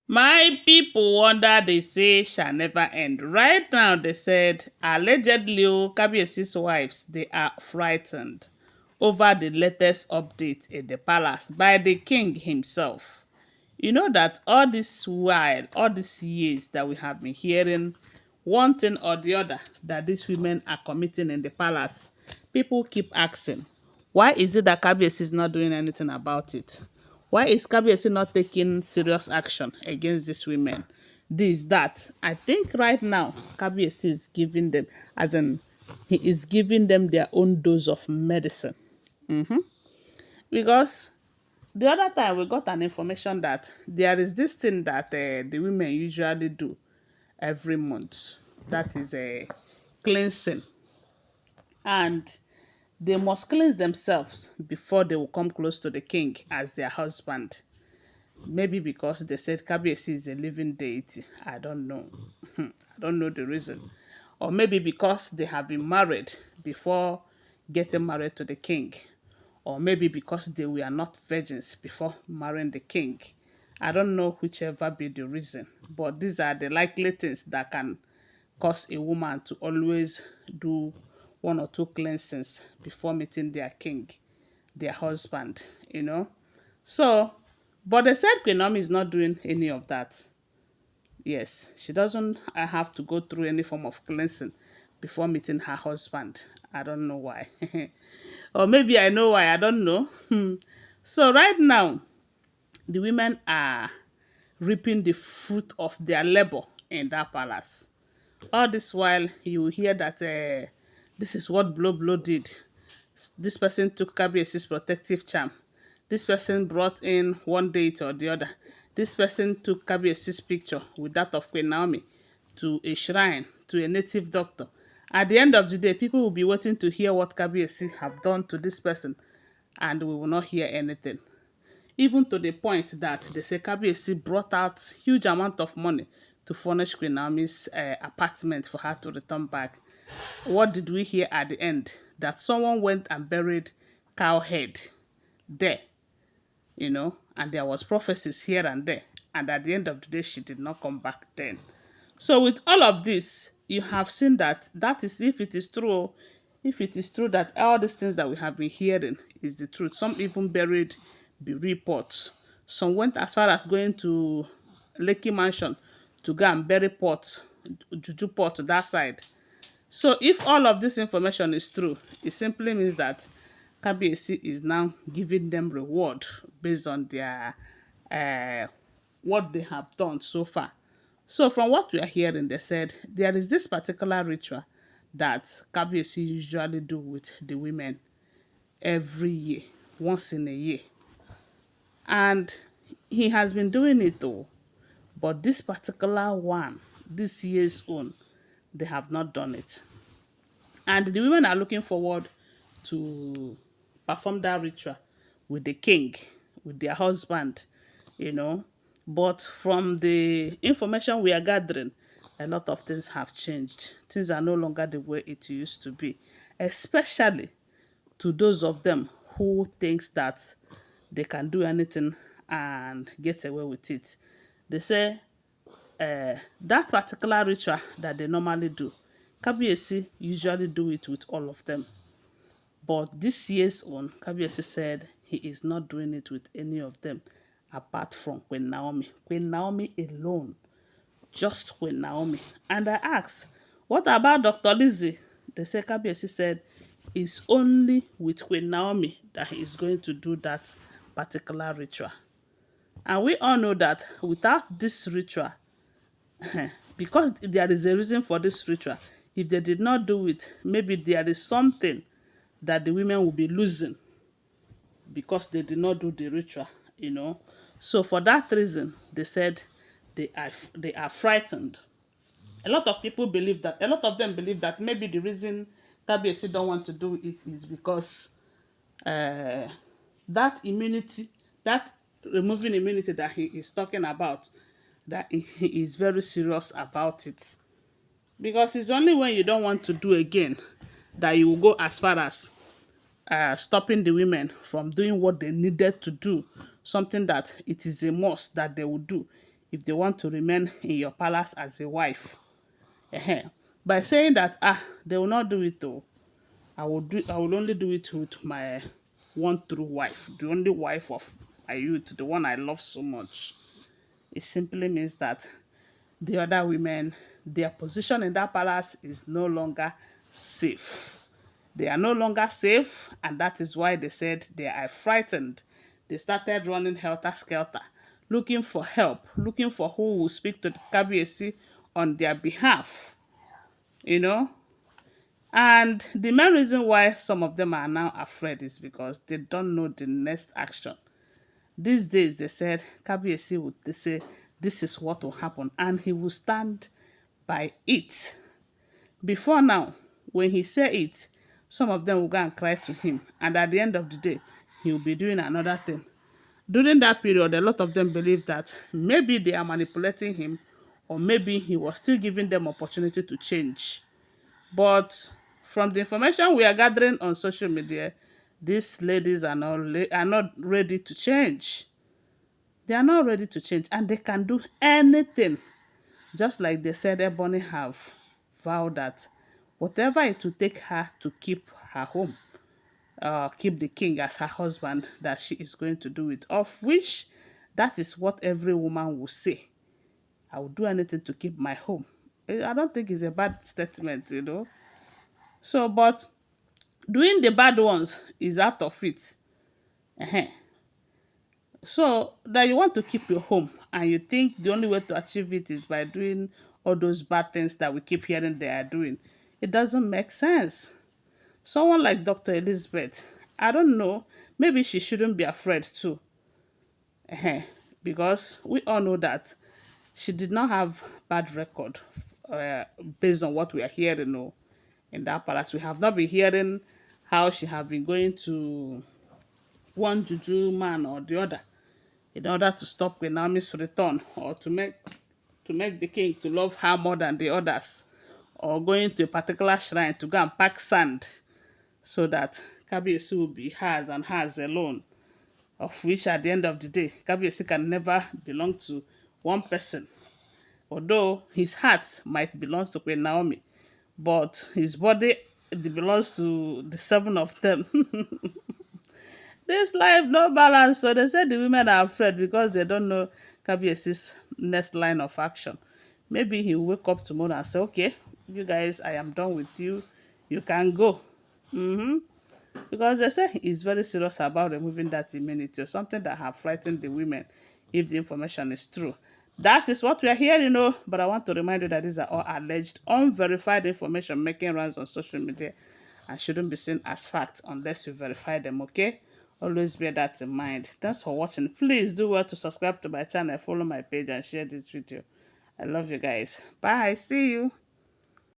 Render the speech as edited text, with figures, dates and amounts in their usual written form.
My people wonder they say shall never end. Right now, they said allegedly, Kabiesi's wives they are frightened over the latest update in the palace by the king himself. You know that all this while, all these years that we have been hearing one thing or the other that these women are committing in the palace, people keep asking, why is it that Kabiesi is not doing anything about it? Why is Kabiyesi not taking serious action against these women? This, that. I think right now, Kabiyesi is giving them, as in, he is giving them their own dose of medicine. Because the other time we got an information that there is this thing that the women usually do every month. That is a cleansing. And they must cleanse themselves before they will come close to the king as their husband. Maybe because they said Kabiyesi is a living deity. I don't know. I don't know the reason. Or maybe because they have been married before getting married to the king. Or maybe because they were not virgins before marrying the king. I don't know whichever be the reason. But these are the likely things that can cause a woman to always do one or two cleansings before meeting their king, their husband. So, but they said Queen Naomi is not doing any of that. Yes, she doesn't have to go through any form of cleansing before meeting her husband. I don't know why. Or maybe I know why, I don't know. So right now, the women are reaping the fruit of their labor in that palace. All this while, you will hear that this is what Blow Blow did. This person took Kabiesi's protective charm. This person brought in one date or the other. This person took Kabiesi's picture with that of Queen Naomi to a shrine, to a native doctor. At the end of the day, people will be waiting to hear what Kabiesi have done to this person, and we will not hear anything. Even to the point that the Kabiyesi brought out huge amount of money to furnish Queen Naomi's apartment for her to return back. What did we hear at the end? That someone went and buried cow head there, and there was prophecies here and there. And at the end of the day, she did not come back then. So with all of this, you have seen that that is if it is true, if it is true that all these things that we have been hearing is the truth. Some even buried the reports. Some went as far as going to Lekki Mansion to go and bury pots, juju pot to that side. So if all of this information is true, it simply means that Kabiyesi is now giving them reward based on their uh, what they have done so far. So from what we are hearing, they said there is this particular ritual that Kabiyesi usually do with the women every year, once in a year. And he has been doing it though. But this particular one, this year's own, they have not done it. And the women are looking forward to perform that ritual with the king, with their husband. But from the information we are gathering, a lot of things have changed. Things are no longer the way it used to be, especially to those of them who thinks that they can do anything and get away with it. They say that particular ritual that they normally do, Kabiyesi usually do it with all of them. But this year's own, Kabiyesi said he is not doing it with any of them apart from Queen Naomi. Queen Naomi alone. Just Queen Naomi. And I asked, what about Dr. Lizzie? They said Kabiyesi said it's only with Queen Naomi that he is going to do that particular ritual. And we all know that without this ritual, because there is a reason for this ritual, if they did not do it, maybe there is something that the women will be losing because they did not do the ritual. So for that reason, they said they are frightened. A lot of people believe that, a lot of them believe that maybe the reason Kabiyesi don't want to do it is because uh, that immunity, that removing immunity that he is talking about, that he is very serious about it. Because it's only when you don't want to do again that you will go as far as stopping the women from doing what they needed to do, something that it is a must that they will do. if they want to remain in your palace as a wife. Ehen. By saying that, they will not do it though. I will only do it with my one true wife, the only wife of my youth, the one I love so much. It simply means that the other women, their position in that palace is no longer safe. They are no longer safe, and that is why they said they are frightened. They started running helter skelter, looking for help, looking for who will speak to the Kabiesi on their behalf, you know. And the main reason why some of them are now afraid is because they don't know the next action. These days, they said Kabiesi would they say this is what will happen, and he will stand by it. Before now, when he say it, some of them will go and cry to him, and at the end of the day, he will be doing another thing. During that period, a lot of them believe that maybe they are manipulating him, or maybe he was still giving them opportunity to change. But from the information we are gathering on social media, these ladies are not ready to change. They are not ready to change, and they can do anything. Just like they said, Ebony have vowed that whatever it will take her to keep her home, keep the king as her husband, that she is going to do it. Of which, that is what every woman will say. I will do anything to keep my home. I don't think it's a bad statement, you know. So, but doing the bad ones is out of it. Ehen. So that you want to keep your home and you think the only way to achieve it is by doing all those bad things that we keep hearing they are doing. It doesn't make sense. Someone like Dr. Elizabeth, I don't know, maybe she shouldn't be afraid too. Ehen. Because we all know that she did not have bad record uh, based on what we are hearing, no, in that palace. We have not been hearing how she have been going to one juju man or the other in order to stop Queen Naomi's return, or to make the king to love her more than the others, or going to a particular shrine to go and pack sand so that Kabiyesi will be hers and hers alone, of which at the end of the day, Kabiyesi can never belong to one person. Although his heart might belong to Queen Naomi, but his body belongs to the seven of them. This life no balance. So they say the women are afraid because they don't know Kabiesi's next line of action. Maybe he will wake up tomorrow and say, okay, you guys, I am done with you. You can go. Because they say he's very serious about removing that immunity, or something that have frightened the women if the information is true. That is what we are hearing, you know. But I want to remind you that these are all alleged, unverified information making rounds on social media and shouldn't be seen as facts unless you verify them, okay? Always bear that in mind. Thanks for watching. Please do well to subscribe to my channel, follow my page, and share this video. I love you guys. Bye. See you.